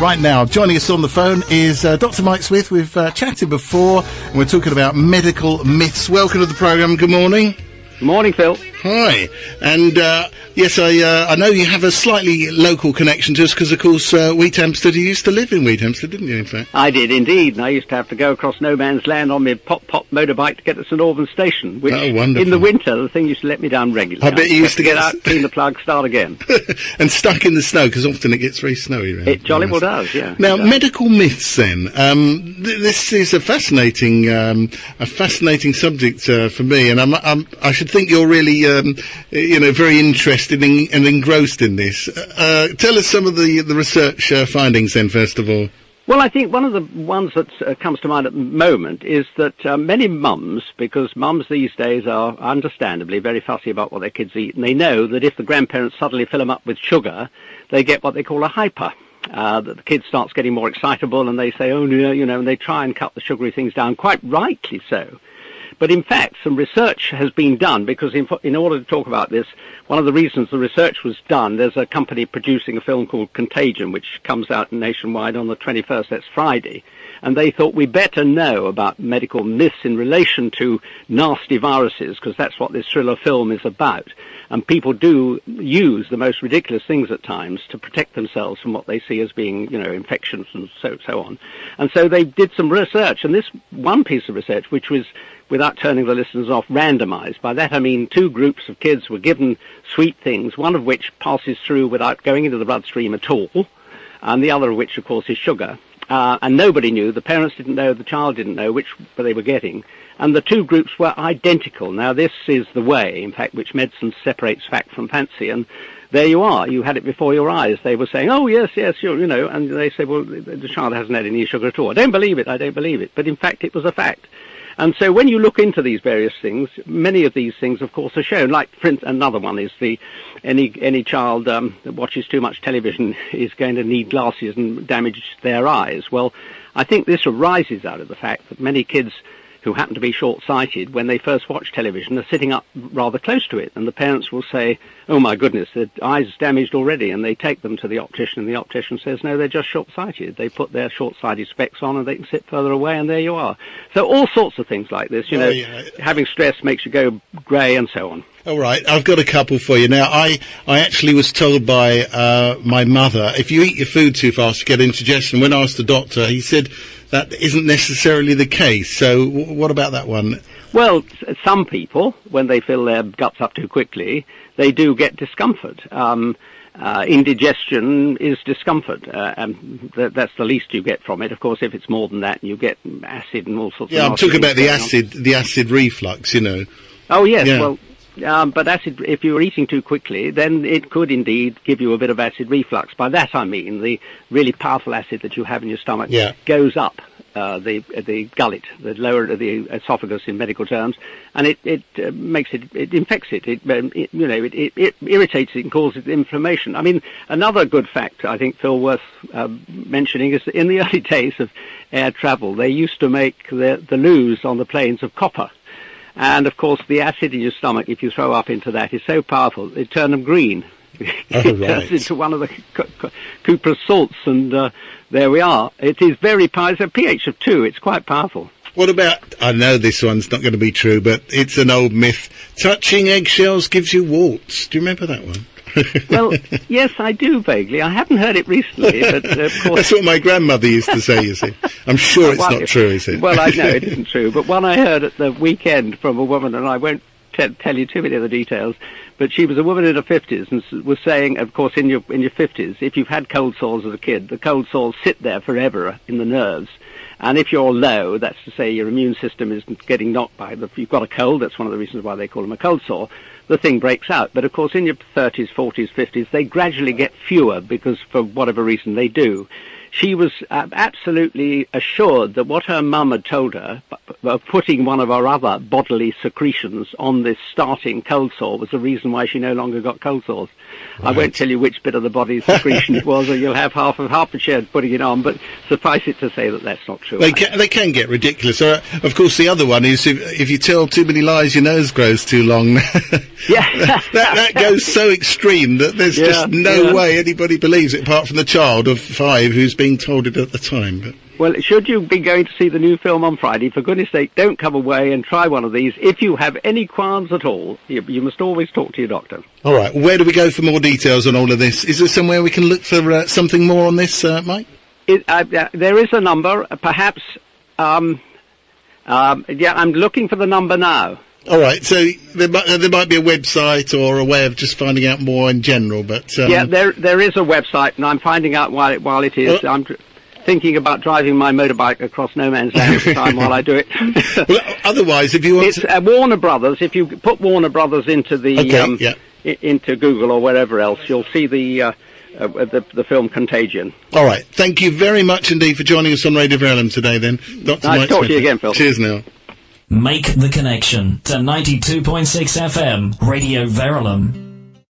Right now, joining us on the phone is Dr. Mike Smith. We've chatted before, and we're talking about medical myths. Welcome to the programme. Good morning. Good morning, Phil. Hi. And, yes, I know you have a slightly local connection to us because, of course, Wheathampstead, you used to live in Wheathampstead, didn't you, in fact? I did, indeed. And I used to have to go across no man's land on my pop motorbike to get to St Albans Station, which, in the winter, the thing used to let me down regularly. I bet you used to get out, clean the plug, start again. And stuck in the snow, because often it gets very snowy around. It jolly well does, yeah. Now, medical myths, then. This is a fascinating subject for me, and I should think you're really, very interested and engrossed in this. Tell us some of the research findings, then, first of all. Well, I think one of the ones that comes to mind at the moment is that many mums, because mums these days are understandably very fussy about what their kids eat, and they know that if the grandparents suddenly fill them up with sugar, they get what they call a hyper. That the kid starts getting more excitable, and they say, oh, no, and they try and cut the sugary things down, quite rightly so. But in fact, some research has been done, because in order to talk about this, one of the reasons the research was done, there's a company producing a film called Contagion, which comes out nationwide on the 21st, that's Friday, and they thought we better know about medical myths in relation to nasty viruses, because that's what this thriller film is about. And people do use the most ridiculous things at times to protect themselves from what they see as being, infections and so on. And so they did some research, and this one piece of research, which was, without turning the listeners off, randomized. By that I mean two groups of kids were given sweet things, one of which passes through without going into the bloodstream at all, and the other of which, of course, is sugar. And nobody knew, the parents didn't know, the child didn't know which they were getting. And the two groups were identical. Now, this is the way, in fact, which medicine separates fact from fancy. And there you are. You had it before your eyes. They were saying, oh, yes, sure, and they say, well, the child hasn't had any sugar at all. I don't believe it. But in fact, it was a fact. And so when you look into these various things, many of these things, of course, are shown. Like, for instance, another one is any child that watches too much television is going to need glasses and damage their eyes. Well, I think this arises out of the fact that many kids who happen to be short-sighted, when they first watch television, are sitting up rather close to it, and the parents will say, oh my goodness, the eye's damaged already, and they take them to the optician, and the optician says, no, they're just short-sighted. They put their short-sighted specs on, and they can sit further away, and there you are. So all sorts of things like this, having stress makes you go grey, and so on. All right, I've got a couple for you. Now, I actually was told by my mother, if you eat your food too fast, you get indigestion. When I asked the doctor, he said that isn't necessarily the case. So what about that one? Well, some people, when they fill their guts up too quickly, they do get discomfort. Indigestion is discomfort, and that's the least you get from it. Of course, if it's more than that, you get acid and all sorts of... Yeah, I'm talking about the acid reflux, Oh, yes, yeah. Well... but acid, if you're eating too quickly, then it could indeed give you a bit of acid reflux. By that I mean the really powerful acid that you have in your stomach goes up the gullet, the lower of the esophagus in medical terms, and it infects it. It irritates it and causes inflammation. I mean, another good fact I think, Phil, worth mentioning is that in the early days of air travel, they used to make the loos on the planes of copper. And, of course, the acid in your stomach, if you throw up into that, is so powerful, it turns them green. It turns into one of the cuprous salts, and there we are. It is very powerful. It's a pH of 2. It's quite powerful. What about, I know this one's not going to be true, but it's an old myth, touching eggshells gives you warts. Do you remember that one? Well, yes, I do vaguely. I haven't heard it recently, but of course... That's what my grandmother used to say, you see. I'm sure it's not true, is it? Well, I know it isn't true, but one I heard at the weekend from a woman, and I won't tell you too many of the details, but she was a woman in her 50s and was saying, of course, in your 50s, if you've had cold sores as a kid, the cold sores sit there forever in the nerves. And if you're low, that's to say your immune system is getting knocked by, if you've got a cold, that's one of the reasons why they call them a cold sore, the thing breaks out. But of course in your 30s, 40s, 50s, they gradually get fewer because for whatever reason they do. She was absolutely assured that what her mum had told her, putting one of her other bodily secretions on this starting cold sore, was the reason why she no longer got cold sores. Right. I won't tell you which bit of the body secretion it was, or you'll have half of Hertfordshire putting it on, but suffice it to say that that's not true. They can get ridiculous. Of course, the other one is if you tell too many lies, your nose grows too long. Yeah. that goes so extreme that there's just no way anybody believes it, apart from the child of 5 who's being told it at the time. But well, should you be going to see the new film on Friday, for goodness sake, don't come away and try one of these. If you have any qualms at all, you must always talk to your doctor. All right, where do we go for more details on all of this? Is there somewhere we can look for something more on this, Mike? There is a number, perhaps. I'm looking for the number now. All right, so there might be a website or a way of just finding out more in general, but... Yeah, there is a website, and I'm finding out while it is. I'm thinking about driving my motorbike across no man's land at the time while I do it. Well, otherwise, if you want It's Warner Brothers. If you put Warner Brothers into the into Google or wherever else, you'll see the film Contagion. All right, thank you very much indeed for joining us on Radio Verulam today, then. Dr. Nice Mike to talk Smith. to you again, Phil. Cheers now. Make the connection to 92.6 FM, Radio Verulam.